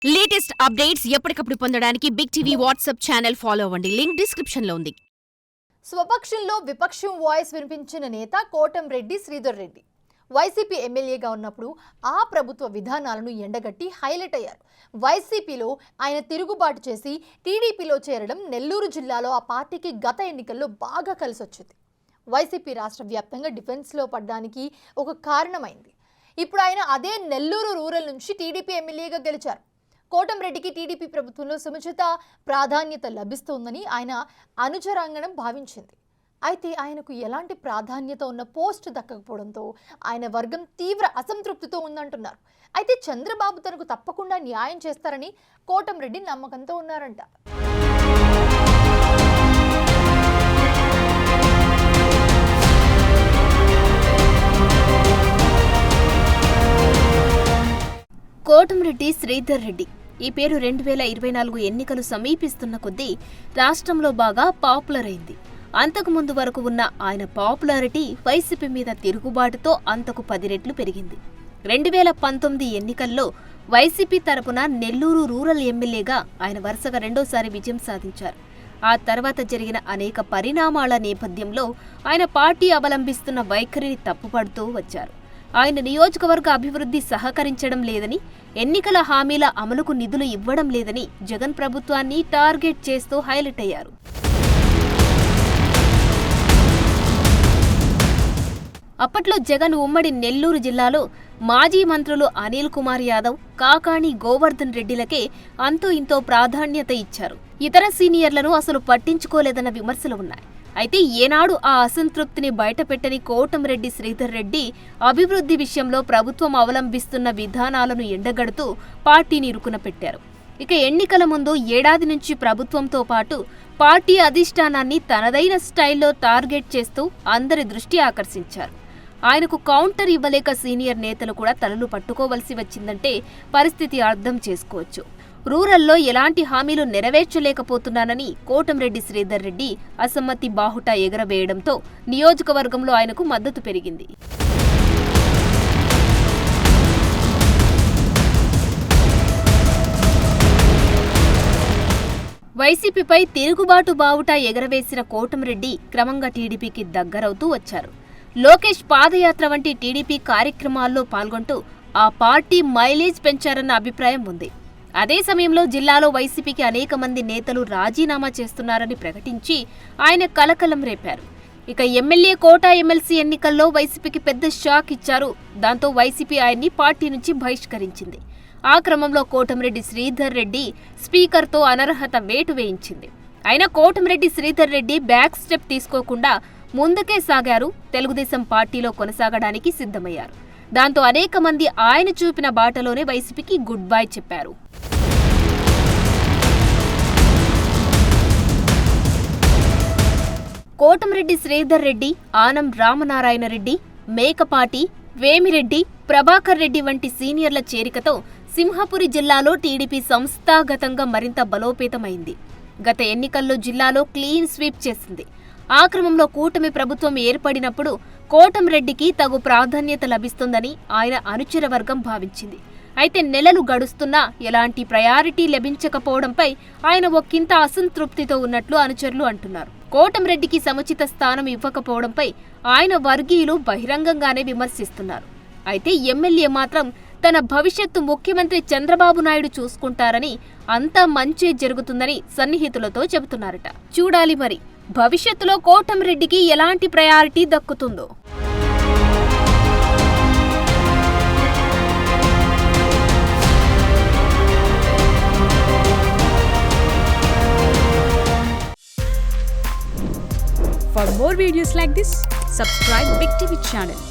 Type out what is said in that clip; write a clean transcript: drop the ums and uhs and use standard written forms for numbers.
Latest updates ఎప్పటికప్పుడు పొందడానికి big TV WhatsApp channel follow అవ్వండి. లింక్ డిస్క్రిప్షన్ లో ఉంది. స్వపక్షంలో విపక్షం వాయిస్ వినిపించిన నేత కోటంరెడ్డి శ్రీధర్ రెడ్డి వైసీపీ ఎమ్మెల్యేగా ఉన్నప్పుడు ఆ ప్రభుత్వ విధానాలను ఎండగట్టి హైలైట్ అయ్యారు. వైసీపీలో ఆయన తిరుగుబాటు చేసి టీడీపీలో చేరడం నెల్లూరు జిల్లాలో ఆ పార్టీకి గత ఎన్నికల్లో బాగా కలిసొచ్చింది. వైసీపీ రాష్ట్ర వ్యాప్తంగా డిఫెన్స్లో పడ్డానికి ఒక కారణమైంది. ఇప్పుడు ఆయన అదే నెల్లూరు రూరల్ నుంచి టీడీపీ ఎమ్మెల్యేగా గెలిచారు. కోటంరెడ్డికి టీడీపీ ప్రభుత్వంలో సముచిత ప్రాధాన్యత లభిస్తోందని ఆయన అనుచరాంగణం భావించింది. అయితే ఆయనకు ఎలాంటి ప్రాధాన్యత ఉన్న పోస్ట్ దక్కకపోవడంతో ఆయన వర్గం తీవ్ర అసంతృప్తితో ఉందంటున్నారు. అయితే చంద్రబాబు తనకు తప్పకుండా న్యాయం చేస్తారని కోటంరెడ్డి నమ్మకంతో ఉన్నారంట. కోటంరెడ్డి శ్రీధర్ రెడ్డి ఈ పేరు 2024 ఎన్నికలు సమీపిస్తున్న కొద్దీ రాష్ట్రంలో బాగా పాపులర్ అయింది. అంతకుముందు వరకు ఉన్న ఆయన పాపులారిటీ వైసీపీ మీద తిరుగుబాటుతో అంతకు 10 రెట్లు పెరిగింది. 2019 ఎన్నికల్లో వైసీపీ తరపున నెల్లూరు రూరల్ ఎమ్మెల్యేగా ఆయన వరుసగా రెండోసారి విజయం సాధించారు. ఆ తర్వాత జరిగిన అనేక పరిణామాల నేపథ్యంలో ఆయన పార్టీ అవలంబిస్తున్న వైఖరిని తప్పుపడుతూ వచ్చారు. ఆయన నియోజకవర్గ అభివృద్ధి సహకరించడం లేదని, ఎన్నికల హామీల అమలుకు నిధులు ఇవ్వడం లేదని జగన్ ప్రభుత్వాన్ని టార్గెట్ చేస్తూ హైలైట్ అయ్యారు. అప్పట్లో జగన్ ఉమ్మడి నెల్లూరు జిల్లాలో మాజీ మంత్రులు అనిల్ కుమార్ యాదవ్, కాకాణి గోవర్ధన్ రెడ్డిలకే అంతో ఇంతో ప్రాధాన్యత ఇచ్చారు. ఇతర సీనియర్లను అసలు పట్టించుకోలేదన్న విమర్శలు ఉన్నాయి. అయితే ఏనాడు ఆ అసంతృప్తిని బయటపెట్టని కోటంరెడ్డి శ్రీధర్ రెడ్డి అభివృద్ధి విషయంలో ప్రభుత్వం అవలంబిస్తున్న విధానాలను ఎండగడుతూ పార్టీని ఇరుకున పెట్టారు. ఇక ఎన్నికల ముందు ఏడాది నుంచి ప్రభుత్వంతో పాటు పార్టీ అధిష్టానాన్ని తనదైన స్టైల్లో టార్గెట్ చేస్తూ అందరి దృష్టి ఆకర్షించారు. ఆయనకు కౌంటర్ ఇవ్వలేక సీనియర్ నేతలు కూడా తలలు పట్టుకోవలసి వచ్చిందంటే పరిస్థితి అర్థం చేసుకోవచ్చు. రూరల్లో ఎలాంటి హామీలు నెరవేర్చలేకపోతున్నానని కోటంరెడ్డి శ్రీధర్ రెడ్డి అసమ్మతి బాహుట ఎగరవేయడంతో నియోజకవర్గంలో ఆయనకు మద్దతు పెరిగింది. వైసీపీపై తిరుగుబాటు బావుట ఎగరవేసిన కోటంరెడ్డి క్రమంగా టీడీపీకి దగ్గరవుతూ వచ్చారు. లోకేష్ పాదయాత్ర వంటి టీడీపీ కార్యక్రమాల్లో పాల్గొంటూ ఆ పార్టీ మైలేజ్ పెంచారన్న అభిప్రాయం ఉంది. అదే సమయంలో జిల్లాలో వైసీపీకి అనేక మంది నేతలు రాజీనామా చేస్తున్నారని ప్రకటించి ఆయన కలకలం రేపారు. ఇక ఎమ్మెల్యే కోటా ఎమ్మెల్సీ ఎన్నికల్లో వైసీపీకి పెద్ద షాక్ ఇచ్చారు. దాంతో వైసీపీ ఆయన్ని పార్టీ నుంచి బహిష్కరించింది. ఆ క్రమంలో కోటంరెడ్డి శ్రీధర్ రెడ్డి స్పీకర్తో అనర్హత వేటు వేయించింది. అయినా కోటంరెడ్డి శ్రీధర్ రెడ్డి బ్యాక్ స్టెప్ తీసుకోకుండా ముందుకే సాగారు. తెలుగుదేశం పార్టీలో కొనసాగడానికి సిద్ధమయ్యారు. దాంతో అనేక మంది ఆయన చూపిన బాటలోనే వైసీపీకి గుడ్ బై చెప్పారు. కోటంరెడ్డి శ్రీధర్ రెడ్డి, ఆనం రామనారాయణ రెడ్డి, మేకపాటి, వేమిరెడ్డి, ప్రభాకర్ రెడ్డి వంటి సీనియర్ల చేరికతో సింహపురి జిల్లాలో టీడీపీ సంస్థాగతంగా మరింత బలోపేతమైంది. గత ఎన్నికల్లో జిల్లాలో క్లీన్ స్వీప్ చేసింది. ఆ క్రమంలో కూటమి ప్రభుత్వం ఏర్పడినప్పుడు కోటంరెడ్డికి తగు ప్రాధాన్యత లభిస్తుందని ఆయన అనుచర వర్గం భావించింది. అయితే నెలలు గడుస్తున్నా ఎలాంటి ప్రయారిటీ లభించకపోవడంపై ఆయన ఒక్కింత అసంతృప్తితో ఉన్నట్లు అనుచరులు అంటున్నారు. కోటంరెడ్డికి సముచిత స్థానం ఇవ్వకపోవడంపై ఆయన వర్గీయులు బహిరంగంగానే విమర్శిస్తున్నారు. అయితే ఎమ్మెల్యే మాత్రం తన భవిష్యత్తు ముఖ్యమంత్రి చంద్రబాబు నాయుడు చూసుకుంటారని, అంతా మంచే జరుగుతుందని సన్నిహితులతో చెబుతున్నారట. చూడాలి మరి భవిష్యత్తులో కోటంరెడ్డికి ఎలాంటి priority దక్కుతుందో. For more videos like this, subscribe Big TV channel.